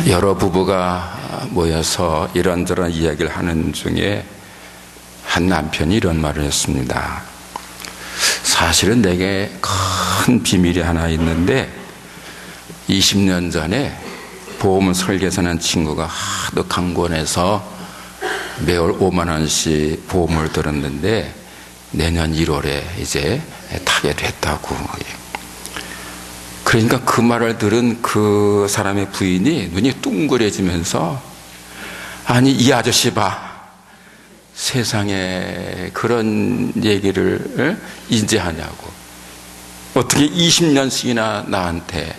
여러 부부가 모여서 이런저런 이야기를 하는 중에 한 남편이 이런 말을 했습니다. 사실은 내게 큰 비밀이 하나 있는데 20년 전에 보험 설계사는 친구가 하도 강권해서 매월 5만 원씩 보험을 들었는데 내년 1월에 이제 타게 됐다고. 그러니까 그 말을 들은 그 사람의 부인이 눈이 둥그레지면서, 아니 이 아저씨 봐, 세상에 그런 얘기를 인지하냐고, 어떻게 20년씩이나 나한테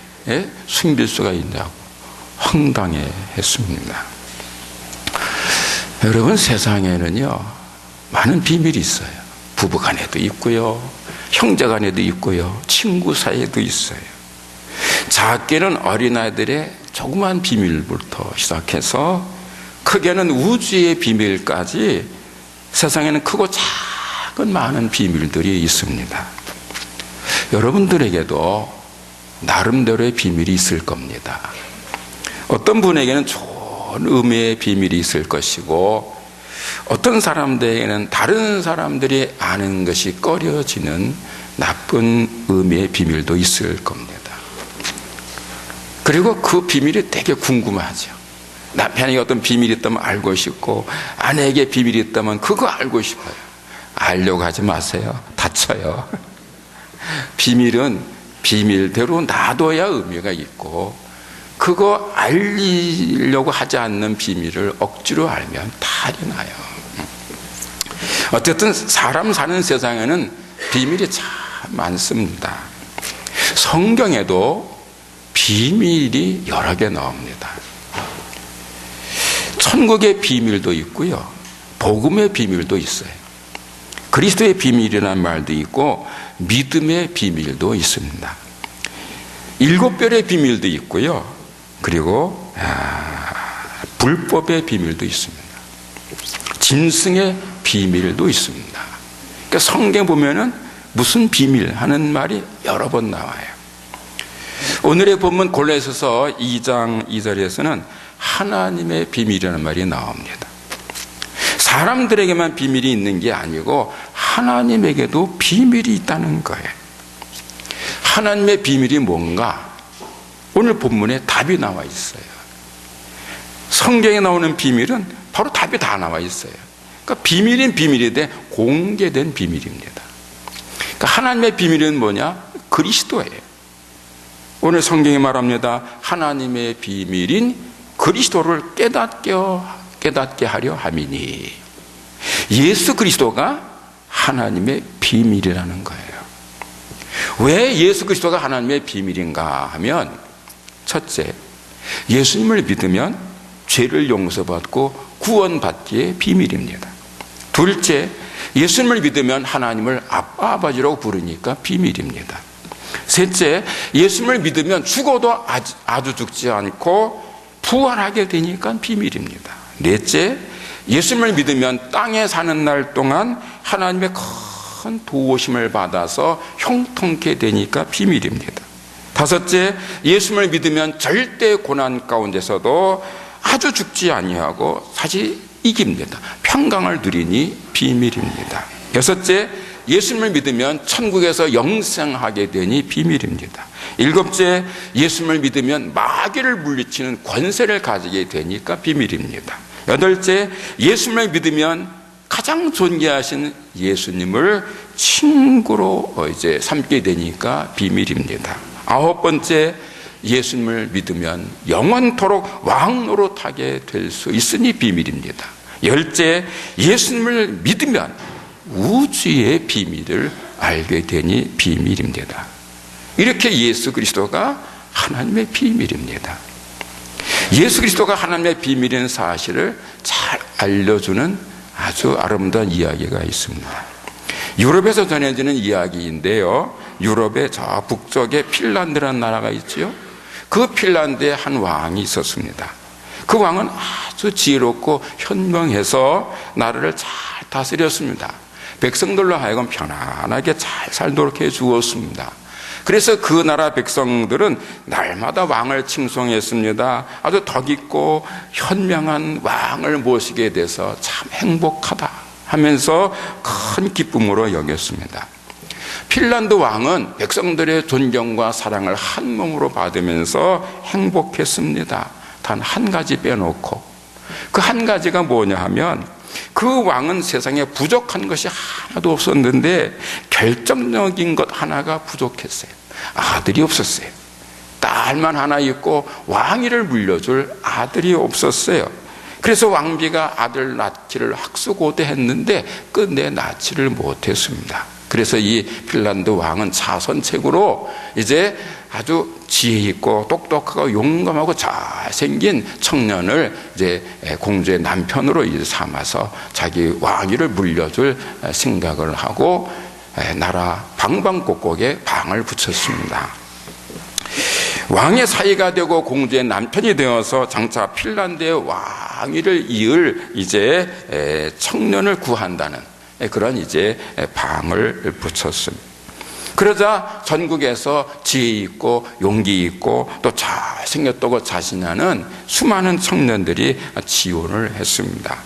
숨길 수가 있냐고 황당해 했습니다. 여러분, 세상에는요 많은 비밀이 있어요. 부부간에도 있고요, 형제간에도 있고요, 친구 사이에도 있어요. 작게는 어린아이들의 조그만 비밀부터 시작해서 크게는 우주의 비밀까지 세상에는 크고 작은 많은 비밀들이 있습니다. 여러분들에게도 나름대로의 비밀이 있을 겁니다. 어떤 분에게는 좋은 의미의 비밀이 있을 것이고, 어떤 사람들에게는 다른 사람들이 아는 것이 꺼려지는 나쁜 의미의 비밀도 있을 겁니다. 그리고 그 비밀이 되게 궁금하죠. 남편에게 어떤 비밀이 있다면 알고 싶고, 아내에게 비밀이 있다면 그거 알고 싶어요. 알려고 하지 마세요. 다쳐요. 비밀은 비밀대로 놔둬야 의미가 있고, 그거 알리려고 하지 않는 비밀을 억지로 알면 탈이 나요. 어쨌든 사람 사는 세상에는 비밀이 참 많습니다. 성경에도 비밀이 여러 개 나옵니다. 천국의 비밀도 있고요, 복음의 비밀도 있어요. 그리스도의 비밀이라는 말도 있고 믿음의 비밀도 있습니다. 7별의 비밀도 있고요, 그리고 불법의 비밀도 있습니다. 짐승의 비밀도 있습니다. 그러니까 성경 보면은 무슨 비밀 하는 말이 여러 번 나와요. 오늘의 본문 골로새서 2장 2절에서는 하나님의 비밀이라는 말이 나옵니다. 사람들에게만 비밀이 있는 게 아니고 하나님에게도 비밀이 있다는 거예요. 하나님의 비밀이 뭔가? 오늘 본문에 답이 나와 있어요. 성경에 나오는 비밀은 바로 답이 다 나와 있어요. 그러니까 비밀인 비밀인데 공개된 비밀입니다. 그러니까 하나님의 비밀은 뭐냐? 그리스도예요. 오늘 성경이 말합니다. 하나님의 비밀인 그리스도를 깨닫게 하려 함이니. 예수 그리스도가 하나님의 비밀이라는 거예요. 왜 예수 그리스도가 하나님의 비밀인가 하면, 첫째, 예수님을 믿으면 죄를 용서받고 구원받기의 비밀입니다. 둘째, 예수님을 믿으면 하나님을 아빠 아버지라고 부르니까 비밀입니다. 셋째, 예수님을 믿으면 죽어도 아주 죽지 않고 부활하게 되니까 비밀입니다. 넷째, 예수님을 믿으면 땅에 사는 날 동안 하나님의 큰 도우심을 받아서 형통케 되니까 비밀입니다. 다섯째, 예수님을 믿으면 절대 고난 가운데서도 아주 죽지 아니하고 사실 이깁니다. 평강을 누리니 비밀입니다. 여섯째, 예수님을 믿으면 천국에서 영생하게 되니 비밀입니다. 일곱째, 예수님을 믿으면 마귀를 물리치는 권세를 가지게 되니까 비밀입니다. 여덟째, 예수님을 믿으면 가장 존귀하신 예수님을 친구로 이제 삼게 되니까 비밀입니다. 아홉 번째, 예수님을 믿으면 영원토록 왕노릇하게 될 수 있으니 비밀입니다. 열째, 예수님을 믿으면 우주의 비밀을 알게 되니 비밀입니다. 이렇게 예수 그리스도가 하나님의 비밀입니다. 예수 그리스도가 하나님의 비밀인 사실을 잘 알려주는 아주 아름다운 이야기가 있습니다. 유럽에서 전해지는 이야기인데요, 유럽의 저 북쪽에 핀란드라는 나라가 있죠. 그 핀란드에 한 왕이 있었습니다. 그 왕은 아주 지혜롭고 현명해서 나라를 잘 다스렸습니다. 백성들로 하여금 편안하게 잘 살도록 해 주었습니다. 그래서 그 나라 백성들은 날마다 왕을 칭송했습니다. 아주 덕있고 현명한 왕을 모시게 돼서 참 행복하다 하면서 큰 기쁨으로 여겼습니다. 핀란드 왕은 백성들의 존경과 사랑을 한 몸으로 받으면서 행복했습니다. 단 한 가지 빼놓고, 그 한 가지가 뭐냐 하면, 그 왕은 세상에 부족한 것이 하나도 없었는데 결정적인 것 하나가 부족했어요. 아들이 없었어요. 딸만 하나 있고 왕위를 물려줄 아들이 없었어요. 그래서 왕비가 아들 낳기를 학수고대했는데 끝내 낳지를 못했습니다. 그래서 이 핀란드 왕은 자선책으로 이제 아주 지혜 있고 똑똑하고 용감하고 잘생긴 청년을 이제 공주의 남편으로 이제 삼아서 자기 왕위를 물려줄 생각을 하고 나라 방방곡곡에 방을 붙였습니다. 왕의 사이가 되고 공주의 남편이 되어서 장차 핀란드의 왕위를 이을 이제 청년을 구한다는 그런 이제 방을 붙였습니다. 그러자 전국에서 지혜 있고 용기 있고 또 잘생겼다고 자신하는 수많은 청년들이 지원을 했습니다.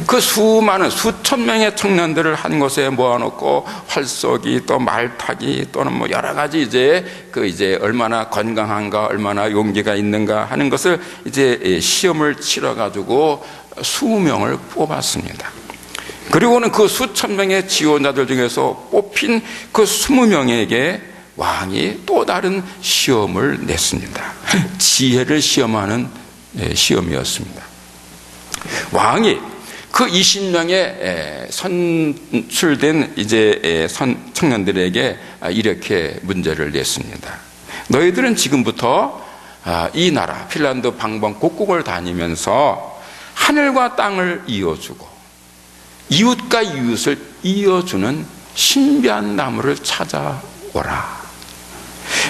그 수많은 수천 명의 청년들을 한 곳에 모아놓고 활쏘기 또 말타기 또는 뭐 여러 가지 이제 얼마나 건강한가 얼마나 용기가 있는가 하는 것을 이제 시험을 치러 가지고 20명을 뽑았습니다. 그리고는 그 수천 명의 지원자들 중에서 뽑힌 그 20명에게 왕이 또 다른 시험을 냈습니다. 지혜를 시험하는 시험이었습니다. 왕이 그 20명의 선출된 이제 청년들에게 이렇게 문제를 냈습니다. 너희들은 지금부터 이 나라 핀란드 방방곡곡을 다니면서 하늘과 땅을 이어주고 이웃과 이웃을 이어주는 신비한 나무를 찾아오라.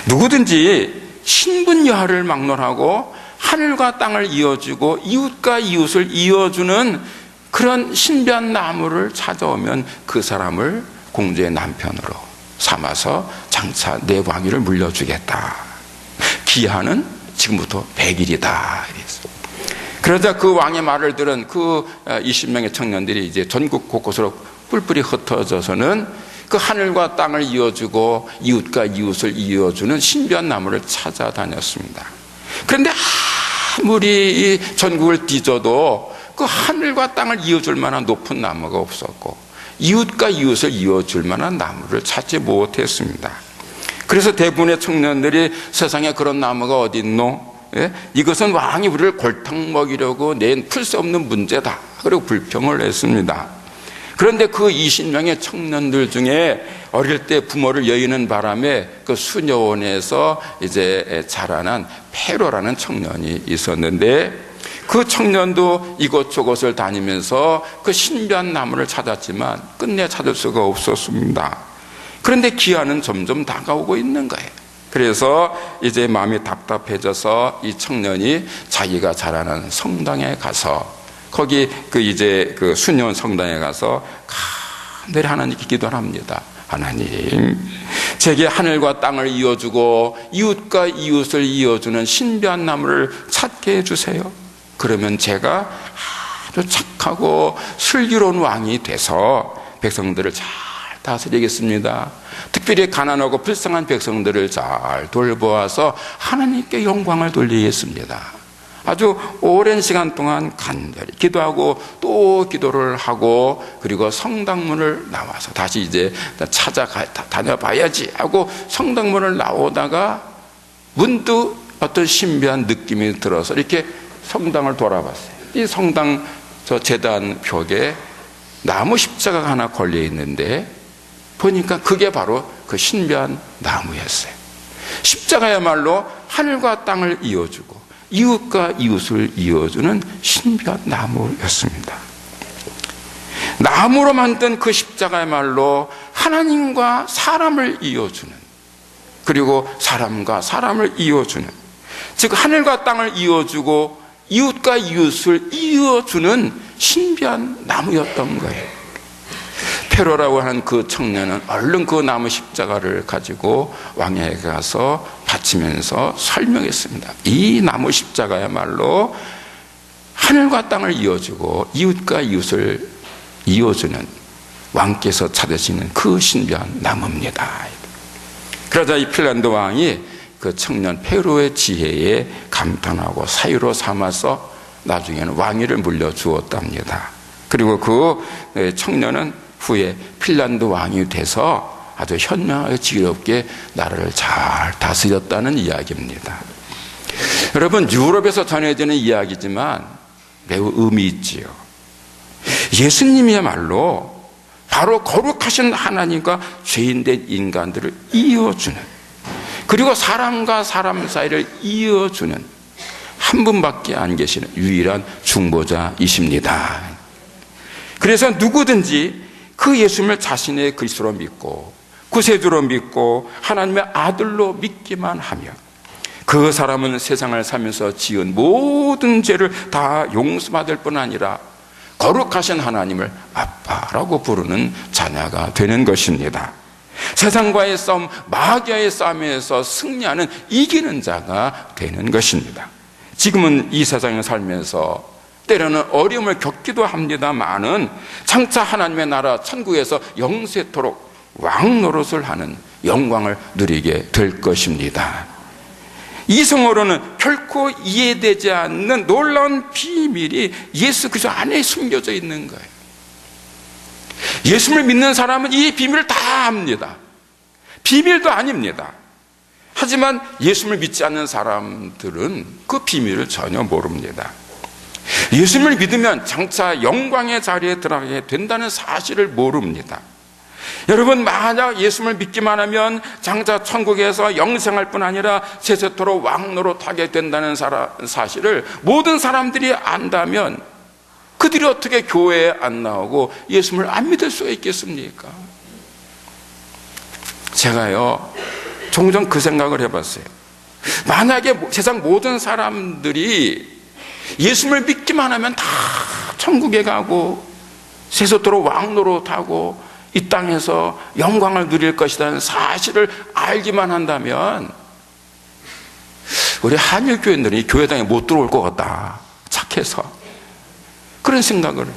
누구든지 신분여하를 막론하고 하늘과 땅을 이어주고 이웃과 이웃을 이어주는 그런 신비한 나무를 찾아오면 그 사람을 공주의 남편으로 삼아서 장차 내 왕위를 물려주겠다. 기한은 지금부터 100일이다. 그러자 그 왕의 말을 들은 그 20명의 청년들이 이제 전국 곳곳으로 뿔뿔이 흩어져서는 그 하늘과 땅을 이어주고 이웃과 이웃을 이어주는 신비한 나무를 찾아다녔습니다. 그런데 아무리 이 전국을 뒤져도 그 하늘과 땅을 이어줄 만한 높은 나무가 없었고 이웃과 이웃을 이어줄 만한 나무를 찾지 못했습니다. 그래서 대부분의 청년들이 세상에 그런 나무가 어디 있노? 예? 이것은 왕이 우리를 골탕 먹이려고 낸 풀 수 없는 문제다. 그리고 불평을 했습니다. 그런데 그 20명의 청년들 중에 어릴 때 부모를 여의는 바람에 그 수녀원에서 이제 자라난 페로라는 청년이 있었는데 그 청년도 이곳저곳을 다니면서 그 신비한 나무를 찾았지만 끝내 찾을 수가 없었습니다. 그런데 기한은 점점 다가오고 있는 거예요. 그래서 이제 마음이 답답해져서 이 청년이 자기가 자라는 성당에 가서 거기 그 수녀원 성당에 가서 간절히 하나님께 기도를 합니다. 하나님, 제게 하늘과 땅을 이어주고 이웃과 이웃을 이어주는 신비한 나무를 찾게 해주세요. 그러면 제가 아주 착하고 슬기로운 왕이 돼서 백성들을 잘 다스리겠습니다. 특별히 가난하고 불쌍한 백성들을 잘 돌보아서 하나님께 영광을 돌리겠습니다. 아주 오랜 시간 동안 간절히 기도하고 또 기도를 하고 그리고 성당문을 나와서 다시 이제 다녀봐야지 하고 성당문을 나오다가 문득 어떤 신비한 느낌이 들어서 이렇게 성당을 돌아봤어요. 이 성당 저 제단 벽에 나무 십자가가 하나 걸려 있는데 보니까 그게 바로 그 신비한 나무였어요. 십자가야말로 하늘과 땅을 이어주고 이웃과 이웃을 이어주는 신비한 나무였습니다. 나무로 만든 그 십자가야말로 하나님과 사람을 이어주는, 그리고 사람과 사람을 이어주는, 즉 하늘과 땅을 이어주고 이웃과 이웃을 이어주는 신비한 나무였던 거예요. 페로라고 하는 그 청년은 얼른 그 나무 십자가를 가지고 왕에게 가서 바치면서 설명했습니다. 이 나무 십자가야말로 하늘과 땅을 이어주고 이웃과 이웃을 이어주는 왕께서 찾으시는 그 신비한 나무입니다. 그러자 이 핀란드 왕이 그 청년 페로의 지혜에 감탄하고 사유로 삼아서 나중에는 왕위를 물려주었답니다. 그리고 그 청년은 후에 핀란드 왕이 돼서 아주 현명하게 지혜롭게 나라를 잘 다스렸다는 이야기입니다. 여러분, 유럽에서 전해지는 이야기지만 매우 의미 있지요. 예수님이야말로 바로 거룩하신 하나님과 죄인된 인간들을 이어주는, 그리고 사람과 사람 사이를 이어주는 한 분밖에 안 계시는 유일한 중보자이십니다. 그래서 누구든지 그 예수님을 자신의 그리스도로 믿고 구세주로 믿고 하나님의 아들로 믿기만 하면 그 사람은 세상을 살면서 지은 모든 죄를 다 용서받을 뿐 아니라 거룩하신 하나님을 아빠라고 부르는 자녀가 되는 것입니다. 세상과의 싸움, 마귀와의 싸움에서 승리하는 이기는 자가 되는 것입니다. 지금은 이 세상에 살면서 때로는 어려움을 겪기도 합니다마는 장차 하나님의 나라 천국에서 영세토록 왕노릇을 하는 영광을 누리게 될 것입니다. 이성으로는 결코 이해되지 않는 놀라운 비밀이 예수 그리스도 안에 숨겨져 있는 거예요. 예수를 믿는 사람은 이 비밀을 다 압니다. 비밀도 아닙니다. 하지만 예수를 믿지 않는 사람들은 그 비밀을 전혀 모릅니다. 예수를 믿으면 장차 영광의 자리에 들어가게 된다는 사실을 모릅니다. 여러분, 만약 예수를 믿기만 하면 장차 천국에서 영생할 뿐 아니라 세세토록 왕노릇하게 된다는 사실을 모든 사람들이 안다면 그들이 어떻게 교회에 안 나오고 예수를 안 믿을 수가 있겠습니까? 제가요 종종 그 생각을 해봤어요. 만약에 세상 모든 사람들이 예수를 믿기만 하면 다 천국에 가고 세세토록 왕노릇하고 이 땅에서 영광을 누릴 것이라는 사실을 알기만 한다면 우리 한일교인들이 교회당에 못 들어올 것 같다, 착해서. 그런 생각을 해요.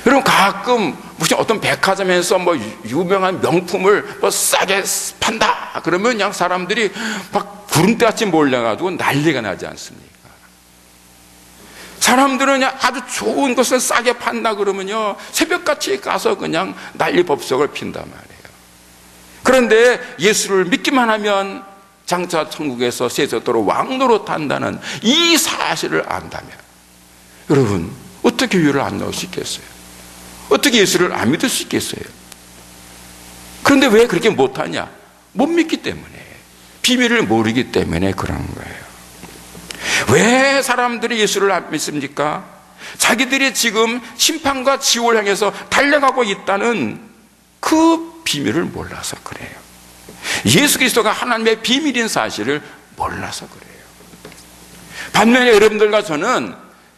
여러분, 가끔 무슨 어떤 백화점에서 뭐 유명한 명품을 뭐 싸게 판다 그러면 그냥 사람들이 막 구름대같이 몰려가지고 난리가 나지 않습니까? 사람들은 그냥 아주 좋은 것을 싸게 판다 그러면요 새벽같이 가서 그냥 난리법석을 핀단 말이에요. 그런데 예수를 믿기만 하면 장차 천국에서 세세토록 왕노릇 한다는 이 사실을 안다면 여러분, 어떻게 교회를 안 나올 수 있겠어요? 어떻게 예수를 안 믿을 수 있겠어요? 그런데 왜 그렇게 못하냐? 못 믿기 때문에, 비밀을 모르기 때문에 그런 거예요. 왜 사람들이 예수를 안 믿습니까? 자기들이 지금 심판과 지옥을 향해서 달려가고 있다는 그 비밀을 몰라서 그래요. 예수 그리스도가 하나님의 비밀인 사실을 몰라서 그래요. 반면에 여러분들과 저는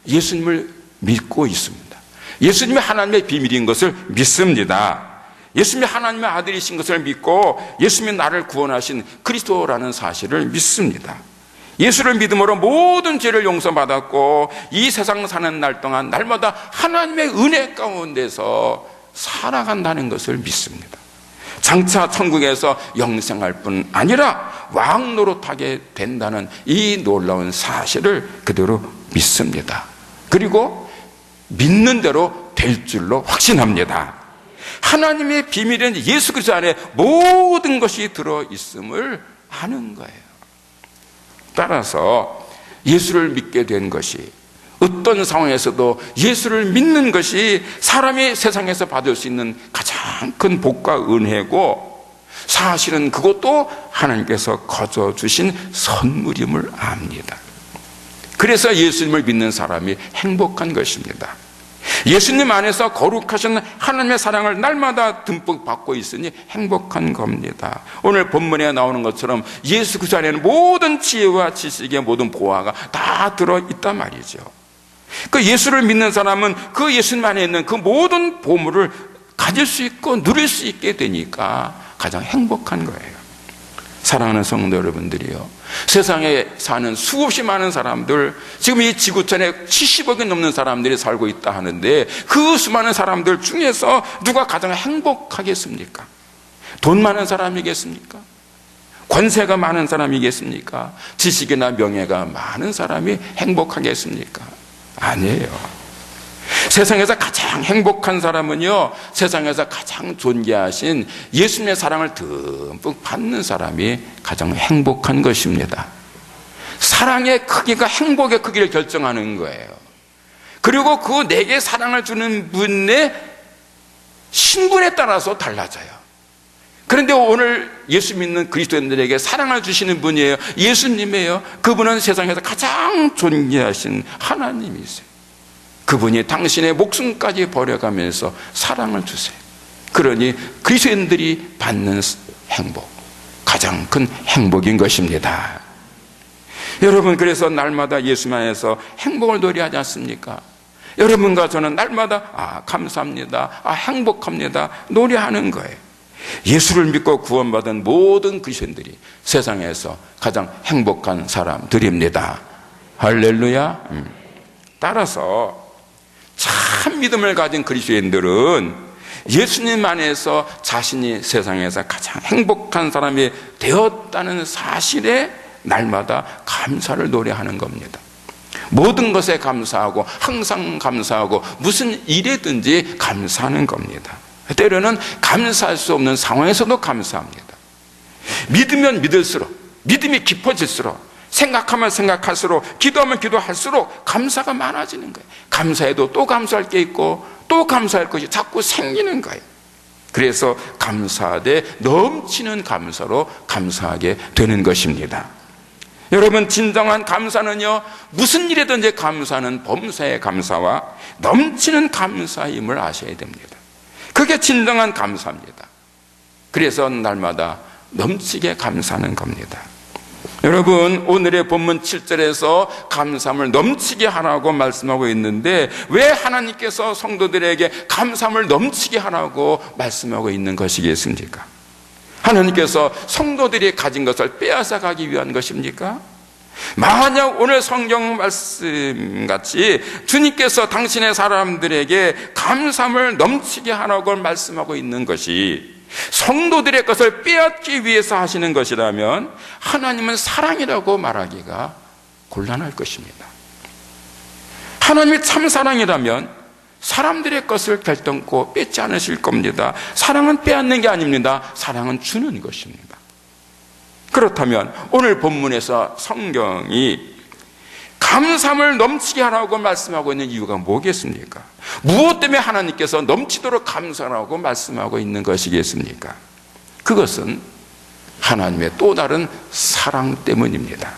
예수님을 믿고 있습니다. 예수님이 하나님의 비밀인 것을 믿습니다. 예수님이 하나님의 아들이신 것을 믿고 예수님이 나를 구원하신 그리스도라는 사실을 믿습니다. 예수를 믿음으로 모든 죄를 용서받았고 이 세상 사는 날 동안 날마다 하나님의 은혜 가운데서 살아간다는 것을 믿습니다. 장차 천국에서 영생할 뿐 아니라 왕노릇하게 된다는 이 놀라운 사실을 그대로 믿습니다. 그리고 믿는 대로 될 줄로 확신합니다. 하나님의 비밀은 예수 그리스도 안에 모든 것이 들어있음을 아는 거예요. 따라서 예수를 믿게 된 것이, 어떤 상황에서도 예수를 믿는 것이 사람이 세상에서 받을 수 있는 가장 큰 복과 은혜고, 사실은 그것도 하나님께서 거저 주신 선물임을 압니다. 그래서 예수님을 믿는 사람이 행복한 것입니다. 예수님 안에서 거룩하신 하나님의 사랑을 날마다 듬뿍 받고 있으니 행복한 겁니다. 오늘 본문에 나오는 것처럼 예수 그리스도 안에는 모든 지혜와 지식의 모든 보화가 다 들어있단 말이죠. 그 예수를 믿는 사람은 그 예수님 안에 있는 그 모든 보물을 가질 수 있고 누릴 수 있게 되니까 가장 행복한 거예요. 사랑하는 성도 여러분들이요, 세상에 사는 수없이 많은 사람들, 지금 이 지구촌에 70억이 넘는 사람들이 살고 있다 하는데 그 수많은 사람들 중에서 누가 가장 행복하겠습니까? 돈 많은 사람이겠습니까? 권세가 많은 사람이겠습니까? 지식이나 명예가 많은 사람이 행복하겠습니까? 아니에요. 세상에서 가장 행복한 사람은요, 세상에서 가장 존귀하신 예수님의 사랑을 듬뿍 받는 사람이 가장 행복한 것입니다. 사랑의 크기가 행복의 크기를 결정하는 거예요. 그리고 그 내게 사랑을 주는 분의 신분에 따라서 달라져요. 그런데 오늘 예수 믿는 그리스도인들에게 사랑을 주시는 분이에요. 예수님이에요. 그분은 세상에서 가장 존귀하신 하나님이세요. 그분이 당신의 목숨까지 버려가면서 사랑을 주세요. 그러니 그리스도인들이 받는 행복, 가장 큰 행복인 것입니다. 여러분, 그래서 날마다 예수 안에서 행복을 노래하지 않습니까? 여러분과 저는 날마다 감사합니다, 행복합니다 노래하는 거예요. 예수를 믿고 구원받은 모든 그리스도인들이 세상에서 가장 행복한 사람들입니다. 할렐루야. 따라서 참 믿음을 가진 그리스도인들은 예수님 안에서 자신이 세상에서 가장 행복한 사람이 되었다는 사실에 날마다 감사를 노래하는 겁니다. 모든 것에 감사하고 항상 감사하고 무슨 일에든지 감사하는 겁니다. 때로는 감사할 수 없는 상황에서도 감사합니다. 믿으면 믿을수록, 믿음이 깊어질수록, 생각하면 생각할수록, 기도하면 기도할수록 감사가 많아지는 거예요. 감사해도 또 감사할 게 있고 또 감사할 것이 자꾸 생기는 거예요. 그래서 감사하되 넘치는 감사로 감사하게 되는 것입니다. 여러분, 진정한 감사는요, 무슨 일에든지 감사는 범사의 감사와 넘치는 감사임을 아셔야 됩니다. 그게 진정한 감사입니다. 그래서 날마다 넘치게 감사하는 겁니다. 여러분, 오늘의 본문 7절에서 감사함을 넘치게 하라고 말씀하고 있는데 왜 하나님께서 성도들에게 감사함을 넘치게 하라고 말씀하고 있는 것이겠습니까? 하나님께서 성도들이 가진 것을 빼앗아 가기 위한 것입니까? 만약 오늘 성경 말씀같이 주님께서 당신의 사람들에게 감사함을 넘치게 하라고 말씀하고 있는 것이 성도들의 것을 빼앗기 위해서 하시는 것이라면 하나님은 사랑이라고 말하기가 곤란할 것입니다. 하나님이 참 사랑이라면 사람들의 것을 결단코 뺏지 않으실 겁니다. 사랑은 빼앗는 게 아닙니다. 사랑은 주는 것입니다. 그렇다면 오늘 본문에서 성경이 감사함을 넘치게 하라고 말씀하고 있는 이유가 뭐겠습니까? 무엇 때문에 하나님께서 넘치도록 감사하라고 말씀하고 있는 것이겠습니까? 그것은 하나님의 또 다른 사랑 때문입니다.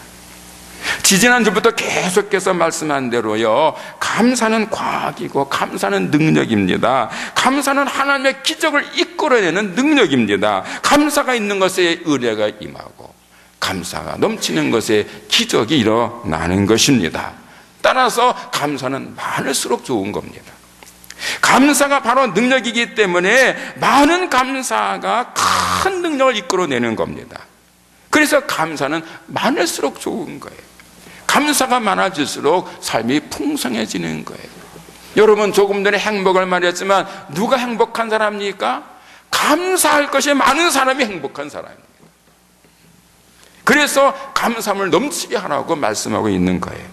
지지난주부터 계속해서 말씀한 대로요, 감사는 과학이고 감사는 능력입니다. 감사는 하나님의 기적을 이끌어내는 능력입니다. 감사가 있는 것에 은혜가 임하고 감사가 넘치는 것에 기적이 일어나는 것입니다. 따라서 감사는 많을수록 좋은 겁니다. 감사가 바로 능력이기 때문에 많은 감사가 큰 능력을 이끌어내는 겁니다. 그래서 감사는 많을수록 좋은 거예요. 감사가 많아질수록 삶이 풍성해지는 거예요. 여러분, 조금 전에 행복을 말했지만 누가 행복한 사람입니까? 감사할 것이 많은 사람이 행복한 사람입니다. 그래서 감사함을 넘치게 하라고 말씀하고 있는 거예요.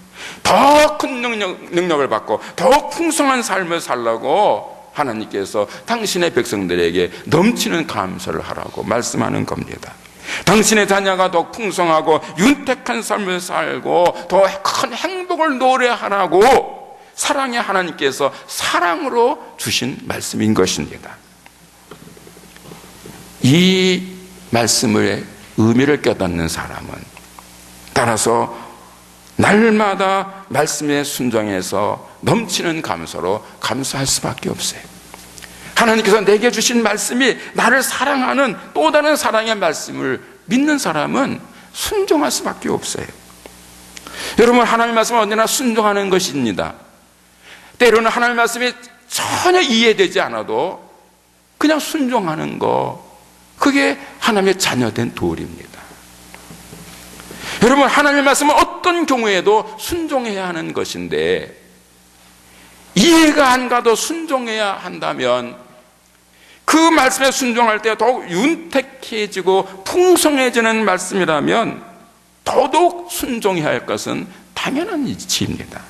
더 큰 능력을 받고 더욱 풍성한 삶을 살라고 하나님께서 당신의 백성들에게 넘치는 감사를 하라고 말씀하는 겁니다. 당신의 자녀가 더 풍성하고 윤택한 삶을 살고 더 큰 행복을 노래하라고 사랑의 하나님께서 사랑으로 주신 말씀인 것입니다. 이 말씀의 의미를 깨닫는 사람은 따라서 날마다 말씀에 순종해서 넘치는 감사로 감사할 수밖에 없어요. 하나님께서 내게 주신 말씀이 나를 사랑하는 또 다른 사랑의 말씀을 믿는 사람은 순종할 수밖에 없어요. 여러분, 하나님 말씀은 언제나 순종하는 것입니다. 때로는 하나님 말씀이 전혀 이해되지 않아도 그냥 순종하는 거, 그게 하나님의 자녀된 도리입니다. 여러분, 하나님의 말씀은 어떤 경우에도 순종해야 하는 것인데, 이해가 안 가도 순종해야 한다면 그 말씀에 순종할 때 더욱 윤택해지고 풍성해지는 말씀이라면 더더욱 순종해야 할 것은 당연한 이치입니다.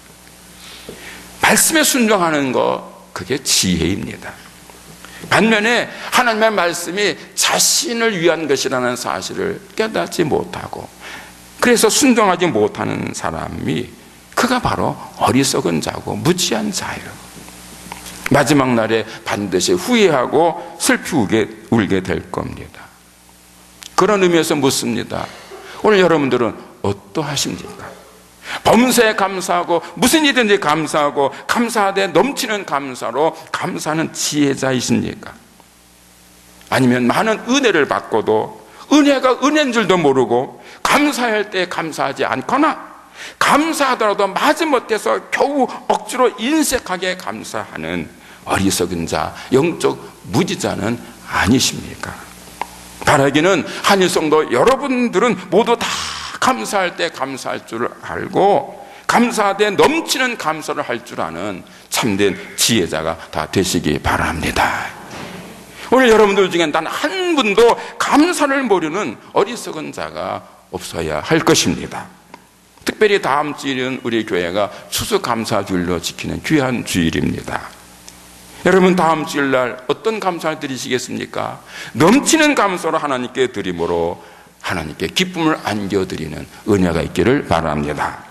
말씀에 순종하는 것, 그게 지혜입니다. 반면에 하나님의 말씀이 자신을 위한 것이라는 사실을 깨닫지 못하고 그래서 순종하지 못하는 사람이, 그가 바로 어리석은 자고 무지한 자예요. 마지막 날에 반드시 후회하고 슬피 울게 될 겁니다. 그런 의미에서 묻습니다. 오늘 여러분들은 어떠하십니까? 범사에 감사하고 무슨 일이든지 감사하고 감사하되 넘치는 감사로 감사하는 지혜자이십니까? 아니면 많은 은혜를 받고도 은혜가 은혜인 줄도 모르고 감사할 때 감사하지 않거나 감사하더라도 마지못해서 겨우 억지로 인색하게 감사하는 어리석은 자, 영적 무지자는 아니십니까? 바라기는 한일성도 여러분들은 모두 다 감사할 때 감사할 줄 알고 감사하되 넘치는 감사를 할 줄 아는 참된 지혜자가 다 되시기 바랍니다. 오늘 여러분들 중에 단 한 분도 감사를 모르는 어리석은 자가 없어야 할 것입니다. 특별히 다음 주일은 우리 교회가 추수감사주일로 지키는 귀한 주일입니다. 여러분, 다음 주일날 어떤 감사를 드리시겠습니까? 넘치는 감사로 하나님께 드림으로 하나님께 기쁨을 안겨드리는 은혜가 있기를 바랍니다.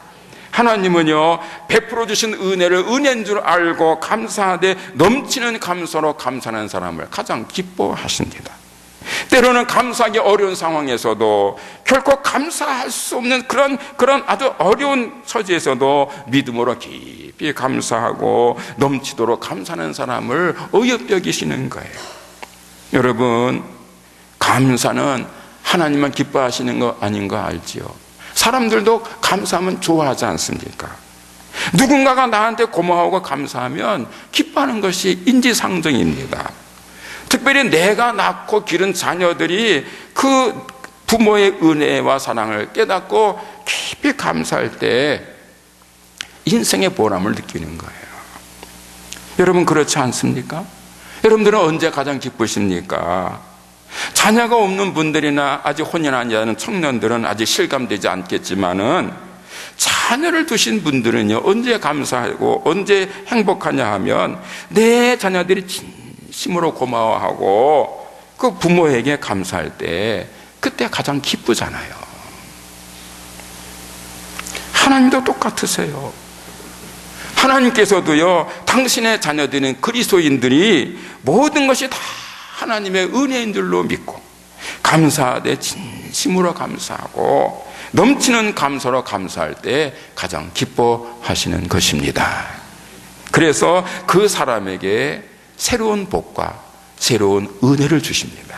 하나님은요, 베풀어 주신 은혜를 은혜인 줄 알고 감사하되 넘치는 감사로 감사하는 사람을 가장 기뻐하십니다. 때로는 감사하기 어려운 상황에서도 결코 감사할 수 없는 그런 아주 어려운 처지에서도 믿음으로 깊이 감사하고 넘치도록 감사하는 사람을 어여삐 여기시는 거예요. 여러분, 감사는 하나님만 기뻐하시는 거 아닌 거 알지요? 사람들도 감사하면 좋아하지 않습니까? 누군가가 나한테 고마워하고 감사하면 기뻐하는 것이 인지상정입니다. 특별히 내가 낳고 기른 자녀들이 그 부모의 은혜와 사랑을 깨닫고 깊이 감사할 때 인생의 보람을 느끼는 거예요. 여러분, 그렇지 않습니까? 여러분들은 언제 가장 기쁘십니까? 자녀가 없는 분들이나 아직 혼인하지 않은 청년들은 아직 실감되지 않겠지만은 자녀를 두신 분들은요, 언제 감사하고 언제 행복하냐 하면 내 자녀들이 진심으로 고마워하고 그 부모에게 감사할 때 그때 가장 기쁘잖아요. 하나님도 똑같으세요. 하나님께서도요, 당신의 자녀들은 그리스도인들이 모든 것이 다 하나님의 은혜인 줄로 믿고 감사하되 진심으로 감사하고 넘치는 감사로 감사할 때 가장 기뻐하시는 것입니다. 그래서 그 사람에게 새로운 복과 새로운 은혜를 주십니다.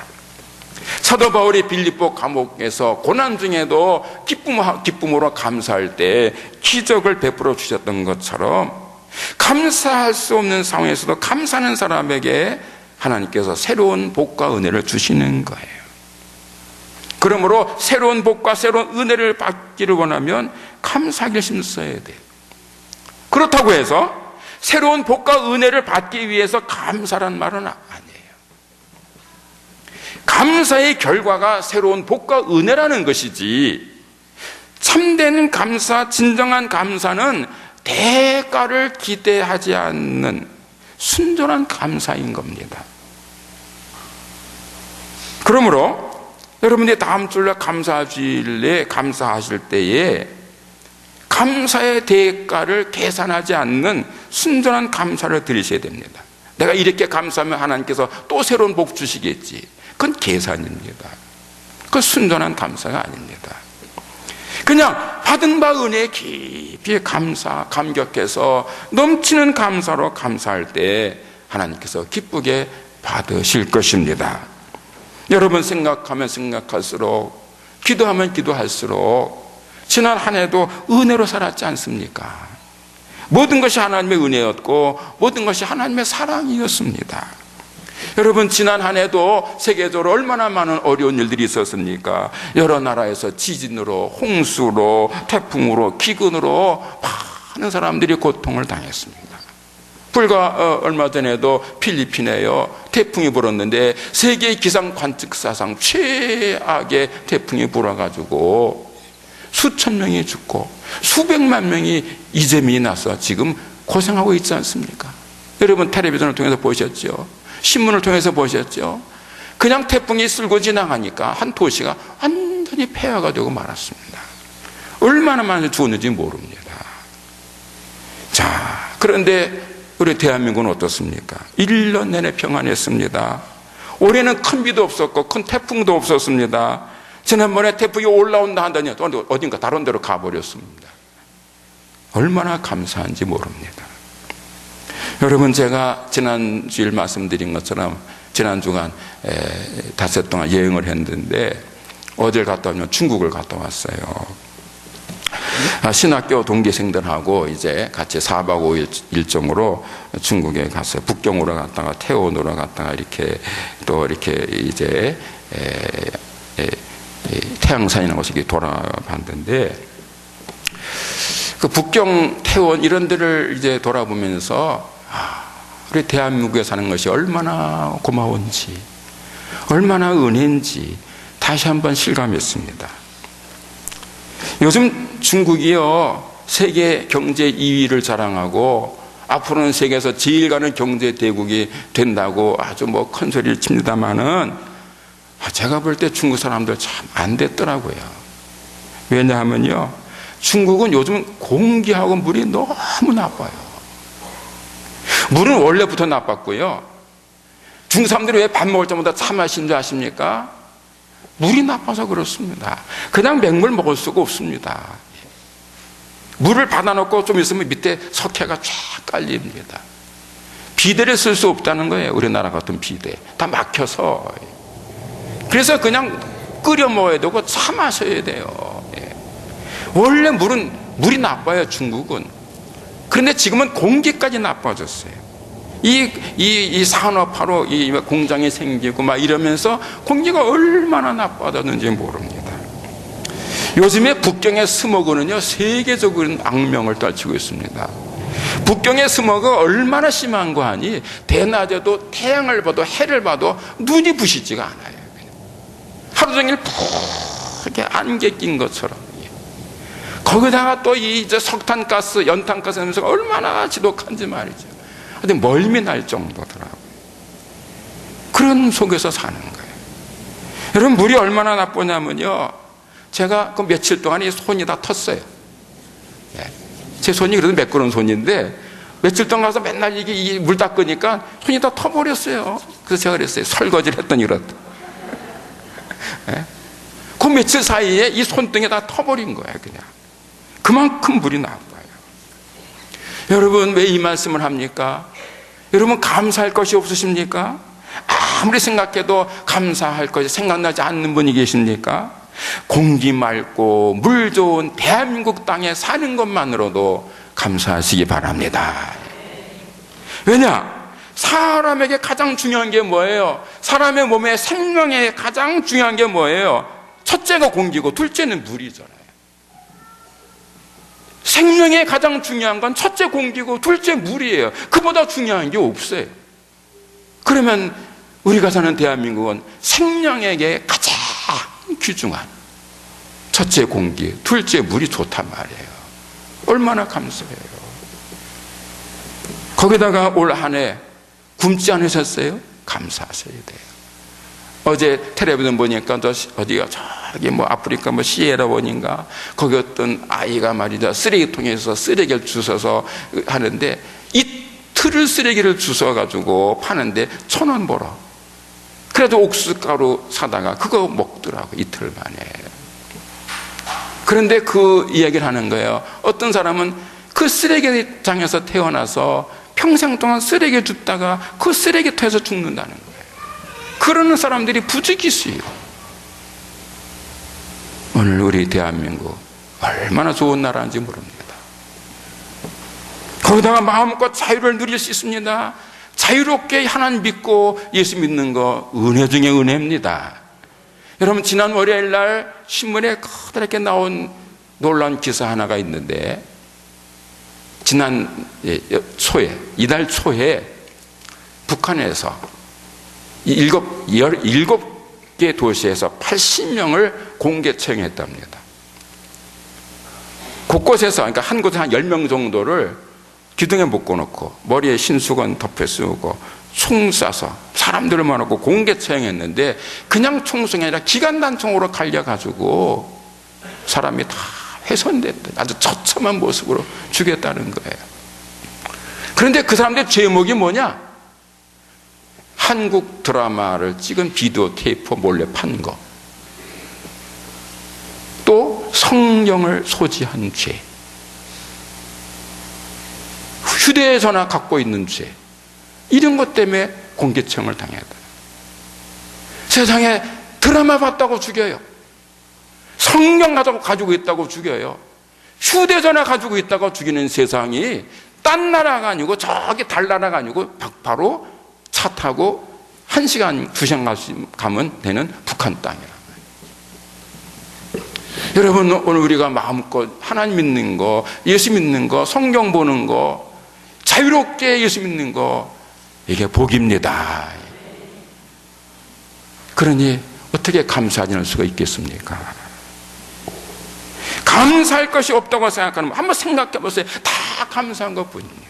사도 바울이 빌립보 감옥에서 고난 중에도 기쁨으로 감사할 때 기적을 베풀어 주셨던 것처럼 감사할 수 없는 상황에서도 감사하는 사람에게 하나님께서 새로운 복과 은혜를 주시는 거예요. 그러므로 새로운 복과 새로운 은혜를 받기를 원하면 감사 결심 써야 돼요. 그렇다고 해서 새로운 복과 은혜를 받기 위해서 감사란 말은 아니에요. 감사의 결과가 새로운 복과 은혜라는 것이지, 참된 감사, 진정한 감사는 대가를 기대하지 않는 순전한 감사인 겁니다. 그러므로 여러분들이 다음 주일날 감사주일에 감사하실 때에 감사의 대가를 계산하지 않는 순전한 감사를 드리셔야 됩니다. 내가 이렇게 감사하면 하나님께서 또 새로운 복 주시겠지. 그건 계산입니다. 그건 순전한 감사가 아닙니다. 그냥 받은 바 은혜에 깊이 감격해서 넘치는 감사로 감사할 때 하나님께서 기쁘게 받으실 것입니다. 여러분, 생각하면 생각할수록, 기도하면 기도할수록 지난 한 해도 은혜로 살았지 않습니까? 모든 것이 하나님의 은혜였고 모든 것이 하나님의 사랑이었습니다. 여러분, 지난 한 해도 세계적으로 얼마나 많은 어려운 일들이 있었습니까? 여러 나라에서 지진으로, 홍수로, 태풍으로, 기근으로 많은 사람들이 고통을 당했습니다. 불과 얼마 전에도 필리핀에요, 태풍이 불었는데 세계 기상 관측사상 최악의 태풍이 불어가지고 수천 명이 죽고 수백만 명이 이재민이 나서 지금 고생하고 있지 않습니까? 여러분, 텔레비전을 통해서 보셨죠? 신문을 통해서 보셨죠? 그냥 태풍이 쓸고 지나가니까 한 도시가 완전히 폐허가 되고 말았습니다. 얼마나 많이 죽었는지 모릅니다. 자, 그런데 우리 대한민국은 어떻습니까? 1년 내내 평안했습니다. 올해는 큰 비도 없었고 큰 태풍도 없었습니다. 지난번에 태풍이 올라온다 한다니 어딘가 다른 데로 가버렸습니다. 얼마나 감사한지 모릅니다. 여러분, 제가 지난 주일 말씀드린 것처럼 지난 주간 5일 동안 여행을 했는데 어딜 갔다 오면 중국을 갔다 왔어요. 신학교 동기생들하고 이제 같이 4박 5일 일정으로 중국에 갔어요. 북경으로 갔다가 태원으로 갔다가 이렇게 또 이렇게 이제 태양산이라는 곳에 돌아봤는데, 그 북경, 태원 이런 데를 이제 돌아보면서 우리 대한민국에 사는 것이 얼마나 고마운지, 얼마나 은혜인지 다시 한번 실감했습니다. 요즘 중국이요, 세계 경제 2위를 자랑하고 앞으로는 세계에서 제일 가는 경제 대국이 된다고 아주 뭐 큰 소리를 칩니다마는 제가 볼 때 중국 사람들 참 안 됐더라고요. 왜냐하면요, 중국은 요즘 공기하고 물이 너무 나빠요. 물은 원래부터 나빴고요. 중국 사람들이 왜 밥 먹을 때마다 차 마시는 줄 아십니까? 물이 나빠서 그렇습니다. 그냥 맹물 먹을 수가 없습니다. 물을 받아놓고 좀 있으면 밑에 석회가 쫙 깔립니다. 비데를 쓸 수 없다는 거예요. 우리나라 같은 비데 다 막혀서. 그래서 그냥 끓여 먹어야 되고 차 마셔야 돼요. 원래 물이 나빠요, 중국은. 그런데 지금은 공기까지 나빠졌어요. 이 산업화로 이 공장이 생기고 막 이러면서 공기가 얼마나 나빠졌는지 모릅니다. 요즘에 북경의 스모그는요, 세계적으로 악명을 떨치고 있습니다. 북경의 스모그가 얼마나 심한 거 아니? 대낮에도 태양을 봐도 해를 봐도 눈이 부시지가 않아요. 하루 종일 이렇게 안개 낀 것처럼. 거기다가 또 이제 석탄가스, 연탄가스 냄새가 얼마나 지독한지 말이죠. 근데 멀미 날 정도더라고요. 그런 속에서 사는 거예요. 여러분, 물이 얼마나 나쁘냐면요, 제가 그 며칠 동안 이 손이 다 텄어요. 제 손이 그래도 매끄러운 손인데 며칠 동안 가서 맨날 이게 물 닦으니까 손이 다 터버렸어요. 그래서 제가 그랬어요. 설거지를 했더니 그렇다. 그 며칠 사이에 이 손등에 다 터버린 거예요. 그냥 그만큼 물이 나빠요. 여러분, 왜 이 말씀을 합니까? 여러분, 감사할 것이 없으십니까? 아무리 생각해도 감사할 것이 생각나지 않는 분이 계십니까? 공기 맑고 물 좋은 대한민국 땅에 사는 것만으로도 감사하시기 바랍니다. 왜냐? 사람에게 가장 중요한 게 뭐예요? 사람의 몸에 생명에 가장 중요한 게 뭐예요? 첫째가 공기고 둘째는 물이잖아요. 생명에 가장 중요한 건 첫째 공기고 둘째 물이에요. 그보다 중요한 게 없어요. 그러면 우리가 사는 대한민국은 생명에게 가장 귀중한 첫째 공기, 둘째 물이 좋단 말이에요. 얼마나 감사해요. 거기다가 올 한 해 굶지 않으셨어요? 감사하셔야 돼요. 어제 텔레비전 보니까 어디가 저기 뭐 아프리카 뭐 시에라본인가 거기 어떤 아이가 말이죠, 쓰레기통에서 쓰레기를 주워서 하는데 이틀을 쓰레기를 주워가지고 파는데 1,000원 벌어. 그래도 옥수가루 사다가 그거 먹더라고, 이틀 만에. 그런데 그 이야기를 하는 거예요. 어떤 사람은 그 쓰레기장에서 태어나서 평생 동안 쓰레기 줍다가 그 쓰레기터에서 죽는다는 거예요. 그러는 사람들이 부지기수예요. 오늘 우리 대한민국 얼마나 좋은 나라인지 모릅니다. 거기다가 마음껏 자유를 누릴 수 있습니다. 자유롭게 하나님 믿고 예수 믿는 거 은혜 중에 은혜입니다. 여러분, 지난 월요일 날 신문에 커다랗게 나온 놀라운 기사 하나가 있는데, 지난 이달 초에 북한에서 17개 도시에서 80명을 공개 처형했답니다. 곳곳에서, 그러니까 한 곳에 한 10명 정도를 기둥에 묶어놓고 머리에 흰수건 덮여 쓰고 총 쏴서 사람들을 모아놓고 공개 처형했는데, 그냥 총성이 아니라 기관단총으로 갈려가지고 사람이 다 훼손됐다. 아주 처참한 모습으로 죽였다는 거예요. 그런데 그 사람들의 제목이 뭐냐? 한국 드라마를 찍은 비디오 테이프 몰래 판 거, 또 성령을 소지한 죄, 휴대전화 갖고 있는 죄, 이런 것 때문에 공개청을 당했다. 세상에 드라마 봤다고 죽여요. 성령 가지고 있다고 죽여요. 휴대전화 가지고 있다고 죽이는 세상이 딴 나라가 아니고 저기 달나라가 아니고 바로 차 타고 1시간, 2시간 가면 되는 북한 땅이라. 여러분, 오늘 우리가 마음껏 하나님 믿는 거, 예수 믿는 거, 성경 보는 거, 자유롭게 예수 믿는 거, 이게 복입니다. 그러니 어떻게 감사하지 않을 수가 있겠습니까? 감사할 것이 없다고 생각하는, 한번 생각해 보세요. 다 감사한 것 뿐입니다.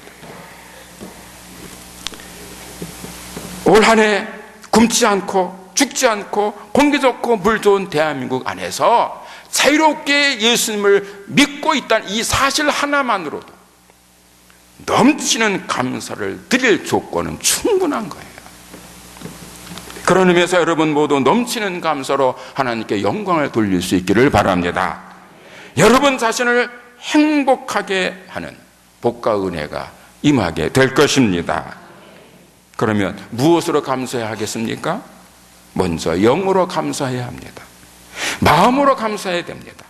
올 한 해 굶지 않고 죽지 않고 공기 좋고 물 좋은 대한민국 안에서 자유롭게 예수님을 믿고 있다는 이 사실 하나만으로도 넘치는 감사를 드릴 조건은 충분한 거예요. 그런 의미에서 여러분 모두 넘치는 감사로 하나님께 영광을 돌릴 수 있기를 바랍니다. 여러분 자신을 행복하게 하는 복과 은혜가 임하게 될 것입니다. 그러면 무엇으로 감사해야 하겠습니까? 먼저 영으로 감사해야 합니다. 마음으로 감사해야 됩니다.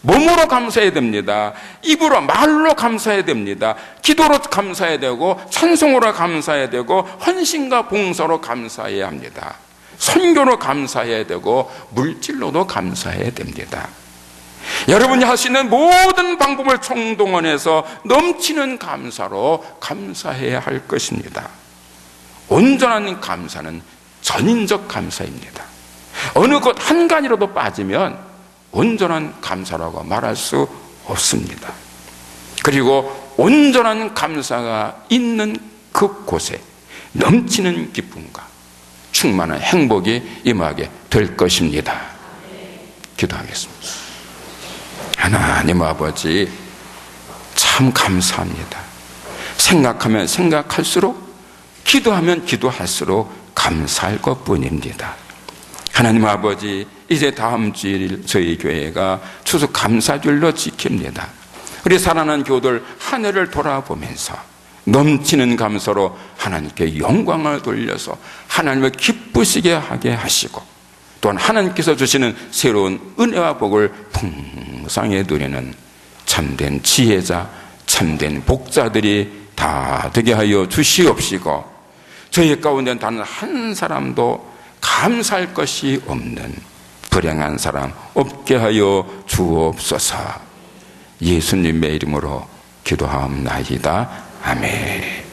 몸으로 감사해야 됩니다. 입으로, 말로 감사해야 됩니다. 기도로 감사해야 되고, 찬송으로 감사해야 되고, 헌신과 봉사로 감사해야 합니다. 선교로 감사해야 되고, 물질로도 감사해야 됩니다. 여러분이 할 수 있는 모든 방법을 총동원해서 넘치는 감사로 감사해야 할 것입니다. 온전한 감사는 전인적 감사입니다. 어느 것 한 가지라도 빠지면 온전한 감사라고 말할 수 없습니다. 그리고 온전한 감사가 있는 그곳에 넘치는 기쁨과 충만한 행복이 임하게 될 것입니다. 기도하겠습니다. 하나님 아버지, 참 감사합니다. 생각하면 생각할수록, 기도하면 기도할수록 감사할 것뿐입니다. 하나님 아버지, 이제 다음 주일 저희 교회가 추수 감사주일로 지킵니다. 우리 사랑하는 교우들 한 해를 돌아보면서 넘치는 감사로 하나님께 영광을 돌려서 하나님을 기쁘시게 하게 하시고, 또한 하나님께서 주시는 새로운 은혜와 복을 풍성히 누리는 참된 지혜자, 참된 복자들이 다 되게 하여 주시옵시고, 저희 가운데 단 한 사람도 감사할 것이 없는 불행한 사람 없게 하여 주옵소서. 예수님의 이름으로 기도하옵나이다. 아멘.